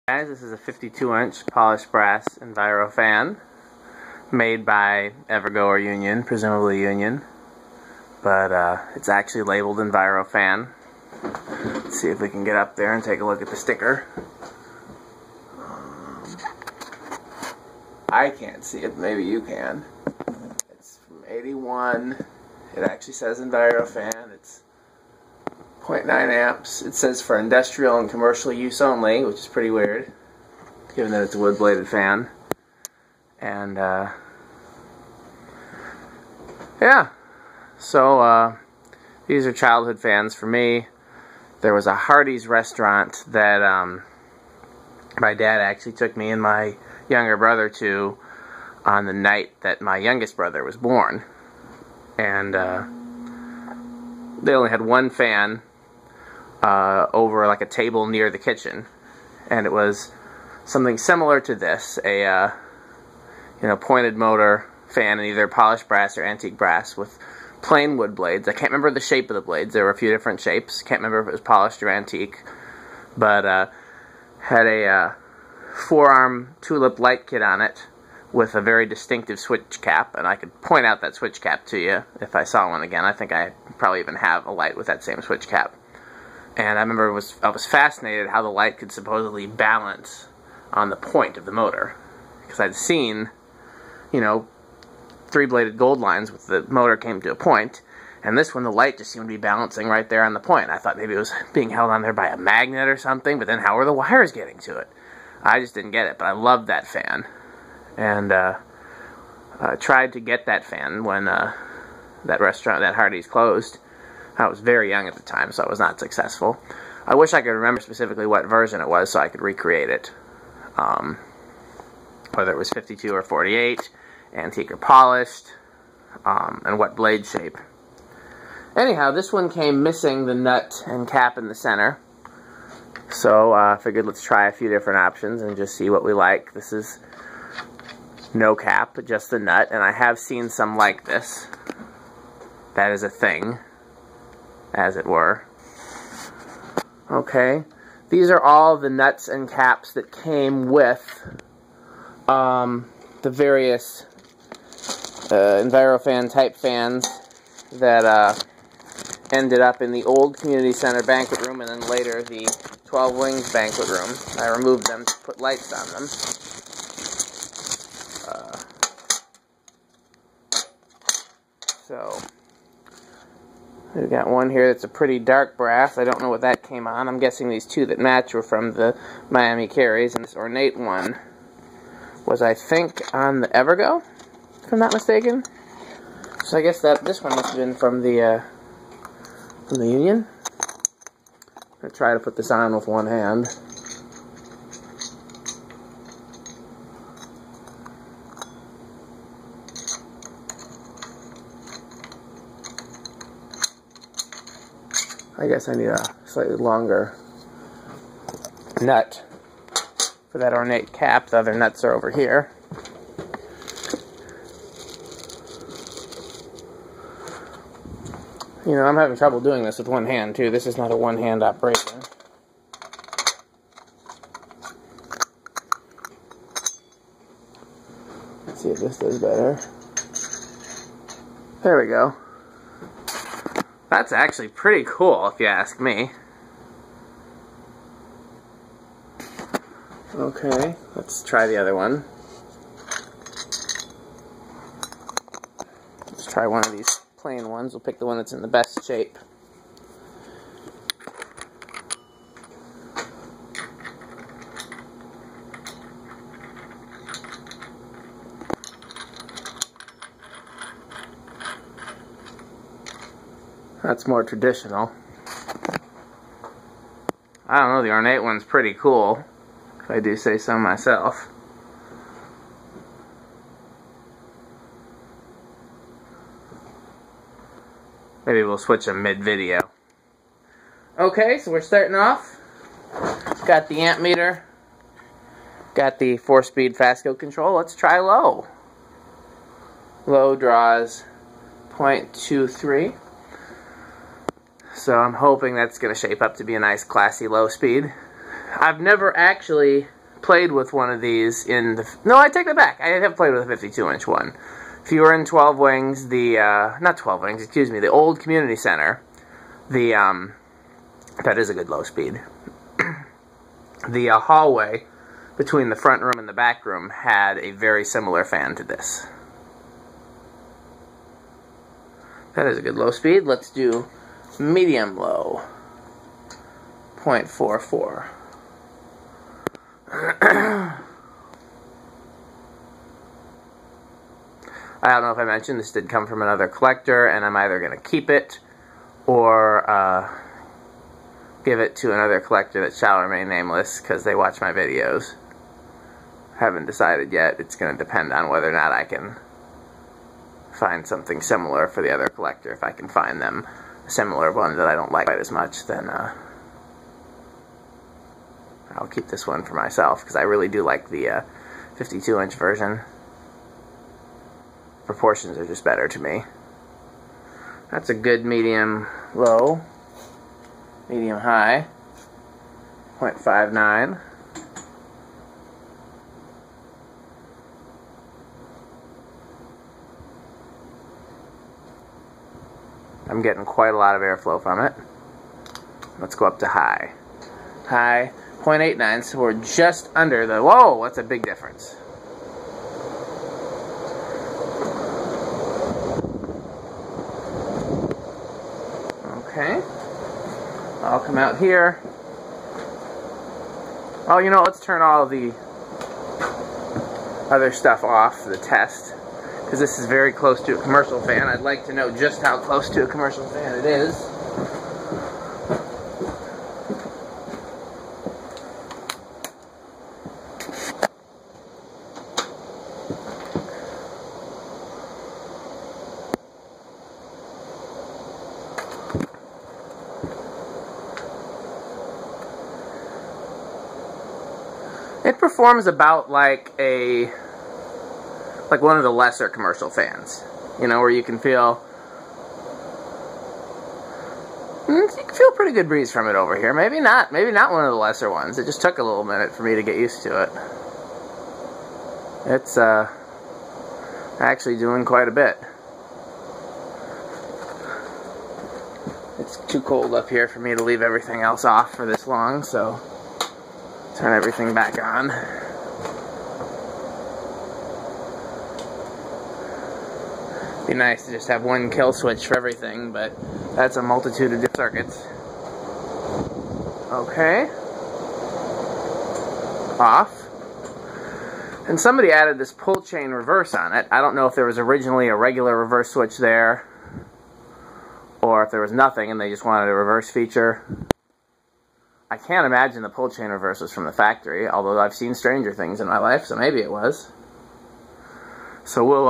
Guys, this is a 52-inch polished brass Envirofan made by Evergo or Union, presumably Union, but it's actually labeled Envirofan. Let's see if we can get up there and take a look at the sticker. I can't see it, maybe you can. It's from 81. It actually says Envirofan. It's 0.9 amps. It says for industrial and commercial use only, which is pretty weird, given that it's a wood-bladed fan. And, yeah. So, these are childhood fans for me. There was a Hardee's restaurant that, my dad actually took me and my younger brother to on the night that my youngest brother was born. And, they only had one fan over like a table near the kitchen, and it was something similar to this, a pointed motor fan in either polished brass or antique brass with plain wood blades. I can't remember the shape of the blades. There were a few different shapes. Can't remember if it was polished or antique, but had a four-arm tulip light kit on it with a very distinctive switch cap, and I could point out that switch cap to you if I saw one again. I think I probably even have a light with that same switch cap. And I remember I was fascinated how the light could supposedly balance on the point of the motor, because I'd seen, three-bladed gold lines with the motor came to a point, and this one the light just seemed to be balancing right there on the point. I thought maybe it was being held on there by a magnet or something, but then how were the wires getting to it? I just didn't get it, but I loved that fan, and tried to get that fan when that restaurant, that Hardee's, closed. I was very young at the time, so I was not successful. I wish I could remember specifically what version it was so I could recreate it. Whether it was 52 or 48, antique or polished, and what blade shape. Anyhow, this one came missing the nut and cap in the center. So I figured let's try a few different options and just see what we like. This is no cap, just the nut, and I have seen some like this. That is a thing, as it were. Okay, these are all the nuts and caps that came with the various Envirofan type fans that ended up in the old community center banquet room and then later the 12 Wings banquet room. I removed them to put lights on them. So we've got one here that's a pretty dark brass. I don't know what that came on. I'm guessing these two that match were from the Miami Carries, and this ornate one was, I think, on the Evergo, if I'm not mistaken. So I guess that this one must have been from the Union. I'm going to try to put this on with one hand. I guess I need a slightly longer nut for that ornate cap. The other nuts are over here. I'm having trouble doing this with one hand, too. This is not a one-hand operation. Let's see if this does better. There we go. That's actually pretty cool, if you ask me. Okay, let's try the other one. Let's try one of these plain ones. We'll pick the one that's in the best shape. That's more traditional. I don't know, the ornate one's pretty cool, if I do say so myself. Maybe we'll switch them mid-video. Okay, so we're starting off. Got the amp meter. Got the 4-speed fast-go control. Let's try low. Low draws 0.23. So I'm hoping that's going to shape up to be a nice classy low speed. I've never actually played with one of these in the... No, I take that back. I have played with a 52-inch one. If you were in 12 Wings, not 12 Wings, excuse me, the old community center, that is a good low speed. The hallway between the front room and the back room had a very similar fan to this. That is a good low speed. Let's do medium low. 0.44. I don't know if I mentioned this did come from another collector, and I'm either going to keep it or give it to another collector that shall remain nameless because they watch my videos. Haven't decided yet. It's going to depend on whether or not I can find something similar for the other collector. If I can find them a similar one that I don't like quite as much, then I'll keep this one for myself because I really do like the 52-inch version. Proportions are just better to me. That's a good medium low. Medium high. 0.59. I'm getting quite a lot of airflow from it. Let's go up to high. High, 0.89, so we're just under the... Whoa, that's a big difference. Okay. I'll come out here. Oh, you know, let's turn all the other stuff off for the test, because this is very close to a commercial fan. I'd like to know just how close to a commercial fan it is. It performs about like one of the lesser commercial fans, you know, where you can feel a pretty good breeze from it over here. Maybe not one of the lesser ones. It just took a little minute for me to get used to it. It's actually doing quite a bit. It's too cold up here for me to leave everything else off for this long, so turn everything back on. Be nice to just have one kill switch for everything, but that's a multitude of different circuits. Okay. Off. And somebody added this pull chain reverse on it. I don't know if there was originally a regular reverse switch there, or if there was nothing and they just wanted a reverse feature. I can't imagine the pull chain reverse was from the factory, although I've seen stranger things in my life, so maybe it was. So we'll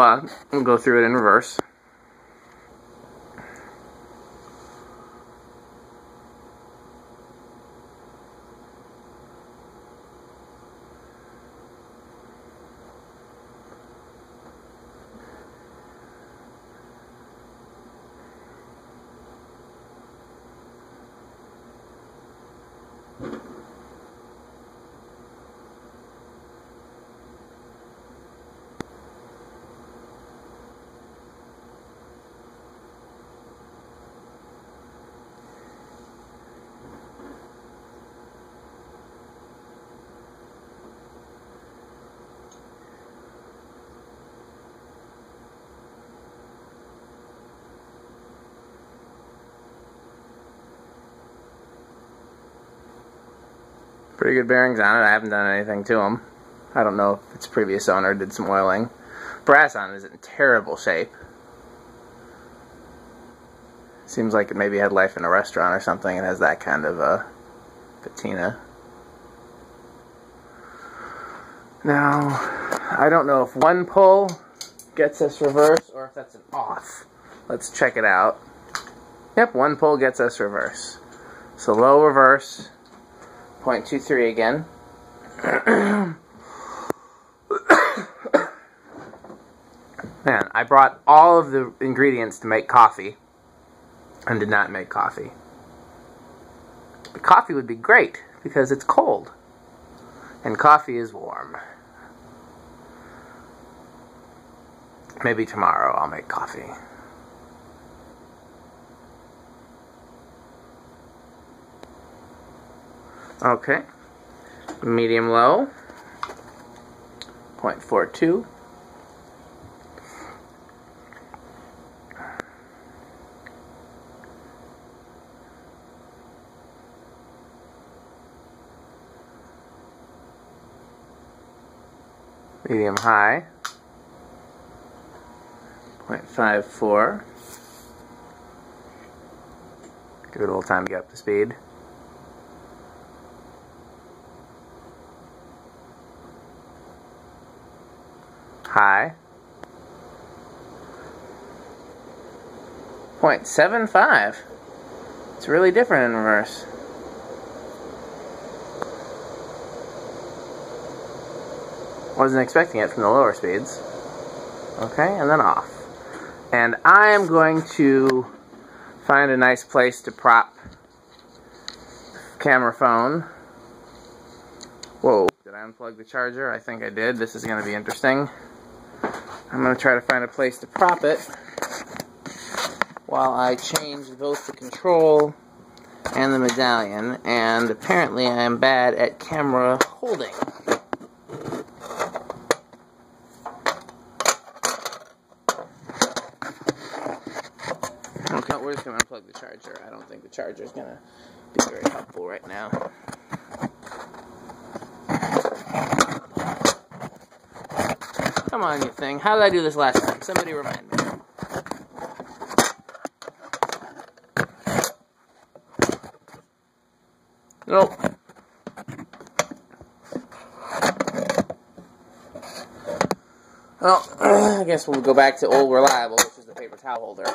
go through it in reverse. Pretty good bearings on it. I haven't done anything to them. I don't know if its previous owner did some oiling. Brass on it is in terrible shape. Seems like it maybe had life in a restaurant or something. It has that kind of patina. Now, I don't know if one pull gets us reverse or if that's an off. Let's check it out. Yep, one pull gets us reverse. So low reverse. 0.23 again. Man, I brought all of the ingredients to make coffee and did not make coffee. But coffee would be great because it's cold. And coffee is warm. Maybe tomorrow I'll make coffee. Okay. Medium low. 0.42. Medium high, 0.54. Give it a little time to get up to speed. High, 0.75. It's really different in reverse. Wasn't expecting it from the lower speeds. Okay, and then off. And I am going to find a nice place to prop the camera phone. Whoa, did I unplug the charger? I think I did. This is going to be interesting. I'm going to try to find a place to prop it while I change both the control and the medallion. And apparently I am bad at camera holding. Okay, we're just going to unplug the charger. I don't think the charger is going to be very helpful right now. Come on, you thing. How did I do this last time? Somebody remind me. Nope. Well, I guess we'll go back to old reliable, which is the paper towel holder.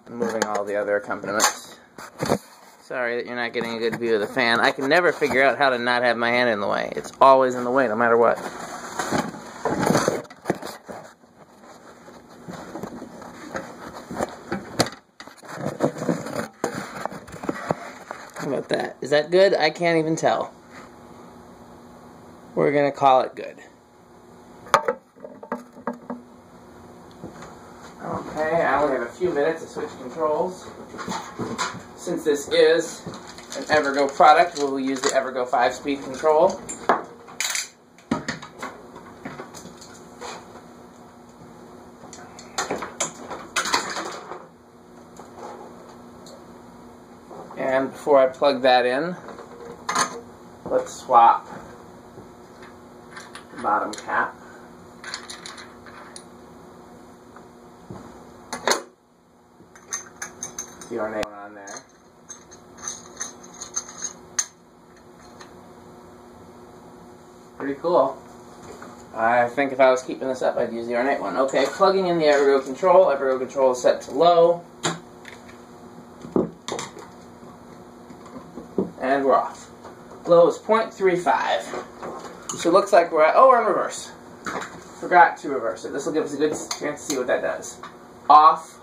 I'm moving all the other accompaniments. Sorry that you're not getting a good view of the fan. I can never figure out how to not have my hand in the way. It's always in the way, no matter what. How about that? Is that good? I can't even tell. We're going to call it good. Okay, I only have a few minutes to switch controls. Since this is an Evergo product, we'll use the Evergo 5-speed control. And before I plug that in, let's swap the bottom cap. See our name on there. Pretty cool. I think if I was keeping this up, I'd use the ornate one. Okay, plugging in the Evergo control. Evergo control is set to low. And we're off. Low is 0.35. So it looks like we're at, oh, we're in reverse. Forgot to reverse it. This will give us a good chance to see what that does. Off.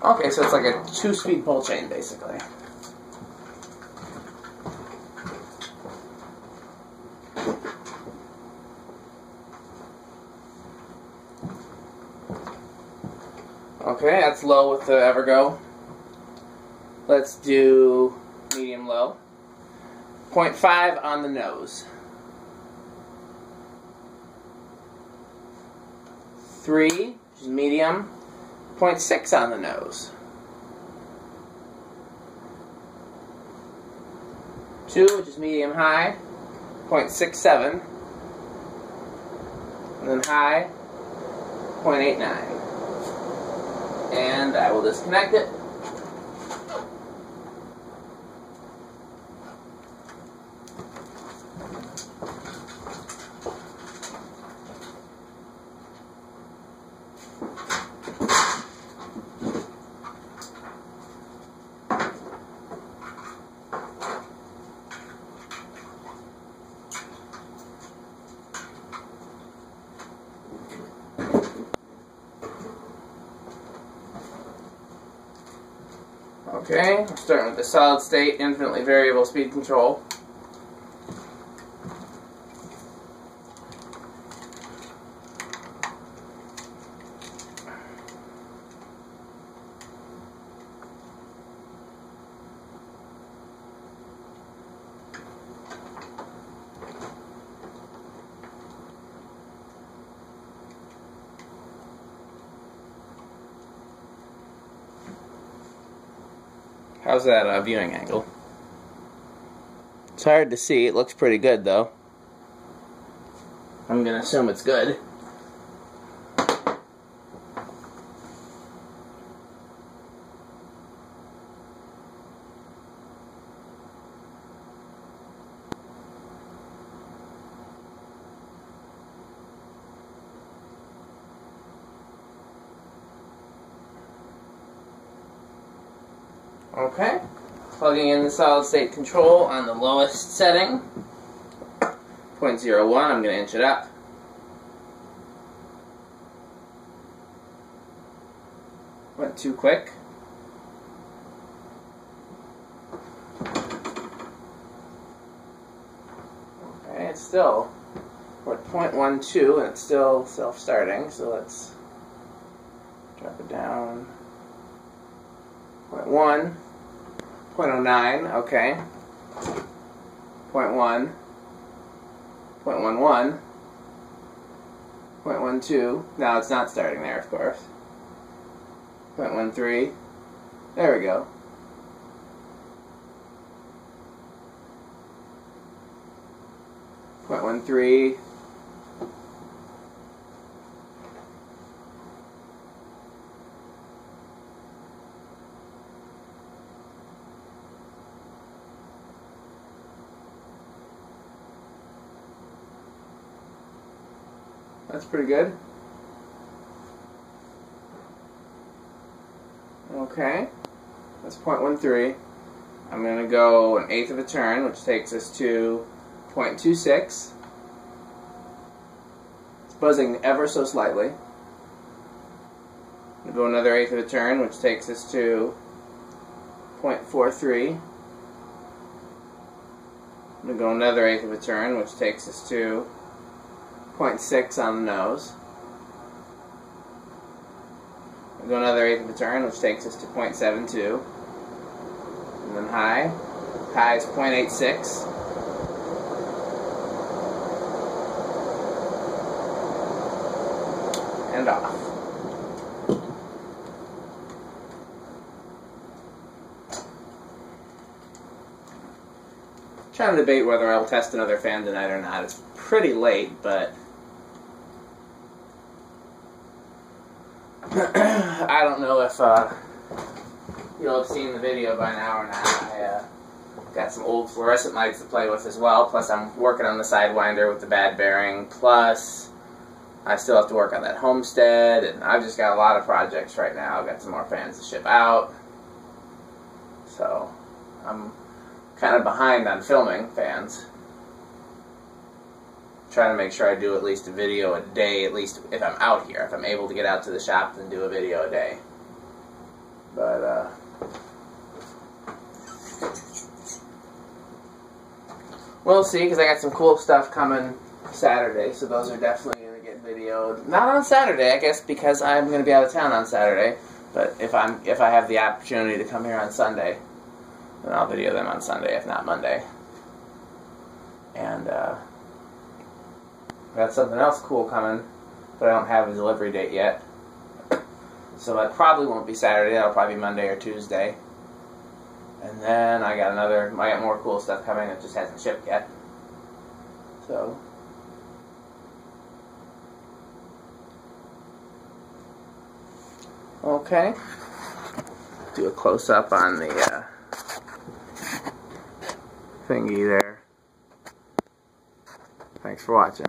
Okay, so it's like a 2-speed pull chain, basically. Okay, that's low with the Evergo. Let's do medium low. 0.5 on the nose. 3, which is medium. 0.6 on the nose. 2, which is medium high. 0.67. And then high. 0.89. And I will disconnect it. Okay, I'm starting with the solid state, infinitely variable speed control. How's that viewing angle? It's hard to see. It looks pretty good, though. I'm going to assume it's good. Okay, plugging in the solid state control on the lowest setting, 0.01, I'm going to inch it up. Went too quick. Okay, it's still, we're at 0.12 and it's still self-starting, so let's drop it down. 0.1. 0.09, okay. 0.1, 0.11, 0.12. Now it's not starting there, of course. 0.13. There we go. 0.13. That's pretty good. Okay, that's 0.13. I'm going to go 1/8 of a turn, which takes us to 0.26. It's buzzing ever so slightly. I'm going to go another 1/8 of a turn, which takes us to 0.43. I'm going to go another 1/8 of a turn, which takes us to 0.6 on the nose. We'll go another 1/8 of a turn, which takes us to 0.72. And then high. High is 0.86. And off. Trying to debate whether I'll test another fan tonight or not. It's pretty late, but I don't know if you'll have seen the video by now or not. I got some old fluorescent lights to play with as well, plus I'm working on the Sidewinder with the bad bearing, plus I still have to work on that homestead, and I've just got a lot of projects right now. I've got some more fans to ship out, so I'm kind of behind on filming fans. Trying to make sure I do at least a video a day, at least if I'm out here. If I'm able to get out to the shop, then do a video a day. But, we'll see, because I got some cool stuff coming Saturday, so those are definitely going to get videoed. Not on Saturday, I guess, because I'm going to be out of town on Saturday. But if I have the opportunity to come here on Sunday, then I'll video them on Sunday, if not Monday. And, got something else cool coming, but I don't have a delivery date yet. So that probably won't be Saturday, that'll probably be Monday or Tuesday. And then I got more cool stuff coming that just hasn't shipped yet. So, okay. Do a close-up on the thingy there. Thanks for watching.